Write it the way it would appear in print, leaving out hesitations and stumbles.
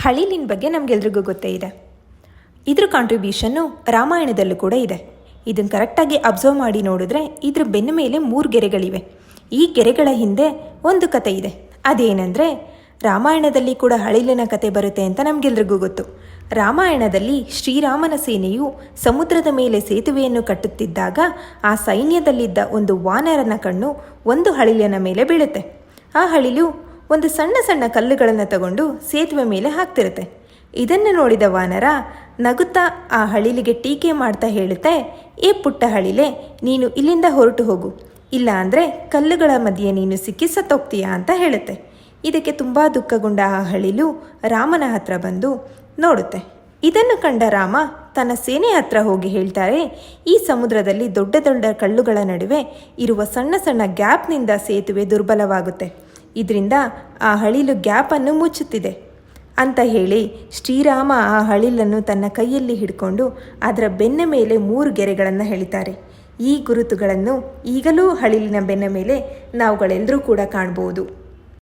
ಹಳಿಲಿನ ಬಗ್ಗೆ ನಮಗೆಲ್ರಿಗೂ ಗೊತ್ತೇ ಇದೆ. ಇದ್ರ ಕಾಂಟ್ರಿಬ್ಯೂಷನ್ನು ರಾಮಾಯಣದಲ್ಲೂ ಕೂಡ ಇದೆ. ಇದನ್ನು ಕರೆಕ್ಟಾಗಿ ಅಬ್ಸರ್ವ್ ಮಾಡಿ ನೋಡಿದ್ರೆ ಇದ್ರ ಬೆನ್ನ ಮೇಲೆ 3 ಗೆರೆಗಳಿವೆ. ಈ ಗೆರೆಗಳ ಹಿಂದೆ ಒಂದು ಕತೆ ಇದೆ. ಅದೇನೆಂದರೆ, ರಾಮಾಯಣದಲ್ಲಿ ಕೂಡ ಹಳಿಲಿನ ಕತೆ ಬರುತ್ತೆ ಅಂತ ನಮಗೆಲ್ರಿಗೂ ಗೊತ್ತು. ರಾಮಾಯಣದಲ್ಲಿ ಶ್ರೀರಾಮನ ಸೇನೆಯು ಸಮುದ್ರದ ಮೇಲೆ ಸೇತುವೆಯನ್ನು ಕಟ್ಟುತ್ತಿದ್ದಾಗ ಆ ಸೈನ್ಯದಲ್ಲಿದ್ದ ಒಂದು ವಾನರನ ಕಣ್ಣು ಒಂದು ಹಳಿಲಿನ ಮೇಲೆ ಬೀಳುತ್ತೆ. ಆ ಹಳಿಲು ಒಂದು ಸಣ್ಣ ಸಣ್ಣ ಕಲ್ಲುಗಳನ್ನು ತಗೊಂಡು ಸೇತುವೆ ಮೇಲೆ ಹಾಕ್ತಿರುತ್ತೆ. ಇದನ್ನು ನೋಡಿದ ವಾನರ ನಗುತ್ತಾ ಆ ಹಳಿಲಿಗೆ ಟೀಕೆ ಮಾಡ್ತಾ ಹೇಳುತ್ತೆ, ಏ ಪುಟ್ಟ ಹಳಿಲೆ, ನೀನು ಇಲ್ಲಿಂದ ಹೊರಟು ಹೋಗು, ಇಲ್ಲ ಅಂದರೆ ಕಲ್ಲುಗಳ ಮಧ್ಯೆ ನೀನು ಸಿಕ್ಕಿ ಸತ್ತೋಗ್ತೀಯಾ ಅಂತ ಹೇಳುತ್ತೆ. ಇದಕ್ಕೆ ತುಂಬ ದುಃಖಗೊಂಡ ಆ ಹಳಿಲು ರಾಮನ ಹತ್ರ ಬಂದು ನೋಡುತ್ತೆ. ಇದನ್ನು ಕಂಡ ರಾಮ ತನ್ನ ಸೇನೆ ಹತ್ರ ಹೋಗಿ ಹೇಳ್ತಾರೆ, ಈ ಸಮುದ್ರದಲ್ಲಿ ದೊಡ್ಡ ದೊಡ್ಡ ಕಲ್ಲುಗಳ ನಡುವೆ ಇರುವ ಸಣ್ಣ ಸಣ್ಣ ಗ್ಯಾಪ್ನಿಂದ ಸೇತುವೆ ದುರ್ಬಲವಾಗುತ್ತೆ. ಇದರಿಂದ ಆ ಹಳಿಲು ಗ್ಯಾಪನ್ನು ಮುಚ್ಚುತ್ತಿದೆ ಅಂತ ಹೇಳಿ ಶ್ರೀರಾಮ ಆ ಹಳಿಲನ್ನು ತನ್ನ ಕೈಯಲ್ಲಿ ಹಿಡ್ಕೊಂಡು ಅದರ ಬೆನ್ನ ಮೇಲೆ 3 ಗೆರೆಗಳನ್ನು ಎಳಿತಾರೆ. ಈ ಗುರುತುಗಳನ್ನು ಈಗಲೂ ಹಳಿಲಿನ ಬೆನ್ನ ಮೇಲೆ ನಾವುಗಳೆಲ್ಲರೂ ಕೂಡ ಕಾಣ್ಬೋದು.